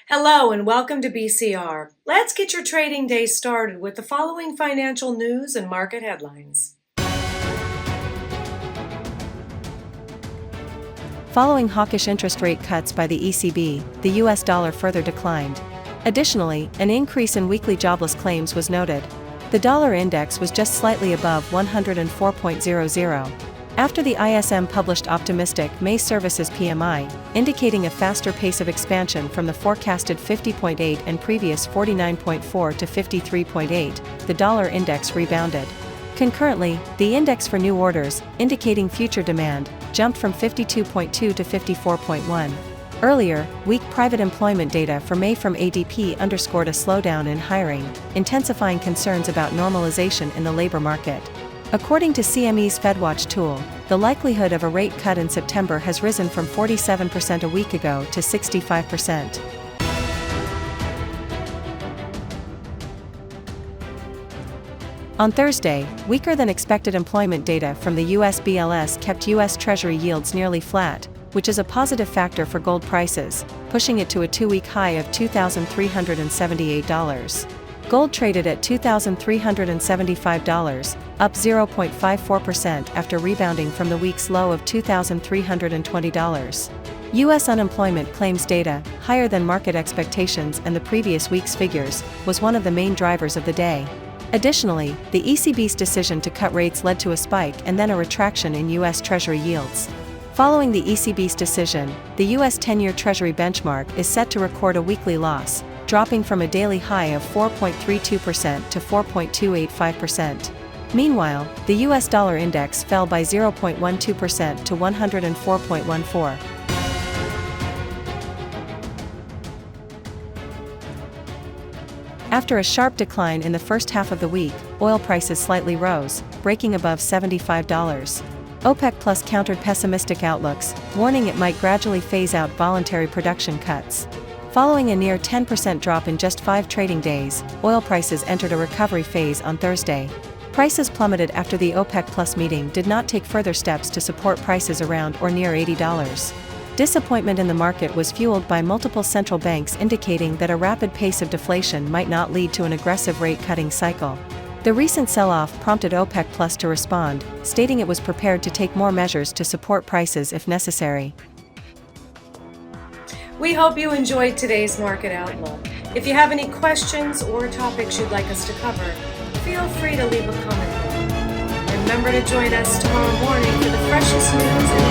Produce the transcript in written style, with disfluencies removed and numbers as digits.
Hello and welcome to BCR. Let's get your trading day started with the following financial news and market headlines. Following hawkish interest rate cuts by the ECB, the US dollar further declined. Additionally, an increase in weekly jobless claims was noted. The dollar index was just slightly above 104.00. After the ISM published optimistic May services PMI, indicating a faster pace of expansion from the forecasted 50.8 and previous 49.4 to 53.8, the dollar index rebounded. Concurrently, the index for new orders, indicating future demand, jumped from 52.2 to 54.1. Earlier, weak private employment data for May from ADP underscored a slowdown in hiring, intensifying concerns about normalization in the labor market. According to CME's FedWatch tool, the likelihood of a rate cut in September has risen from 47% a week ago to 65%. On Thursday, weaker than expected employment data from the US BLS kept US Treasury yields nearly flat, which is a positive factor for gold prices, pushing it to a two-week high of $2,378. Gold traded at $2,375, up 0.54% after rebounding from the week's low of $2,320. U.S. unemployment claims data, higher than market expectations and the previous week's figures, was one of the main drivers of the day. Additionally, the ECB's decision to cut rates led to a spike and then a retraction in U.S. Treasury yields. Following the ECB's decision, the U.S. 10-year Treasury benchmark is set to record a weekly loss, dropping from a daily high of 4.32% to 4.285%. Meanwhile, the US dollar index fell by 0.12% to 104.14. After a sharp decline in the first half of the week, oil prices slightly rose, breaking above $75. OPEC Plus countered pessimistic outlooks, warning it might gradually phase out voluntary production cuts. Following a near 10% drop in just 5 trading days, oil prices entered a recovery phase on Thursday. Prices plummeted after the OPEC Plus meeting did not take further steps to support prices around or near $80. Disappointment in the market was fueled by multiple central banks indicating that a rapid pace of deflation might not lead to an aggressive rate-cutting cycle. The recent sell-off prompted OPEC Plus to respond, stating it was prepared to take more measures to support prices if necessary. We hope you enjoyed today's market outlook. If you have any questions or topics you'd like us to cover, feel free to leave a comment below. Remember to join us tomorrow morning for the freshest news and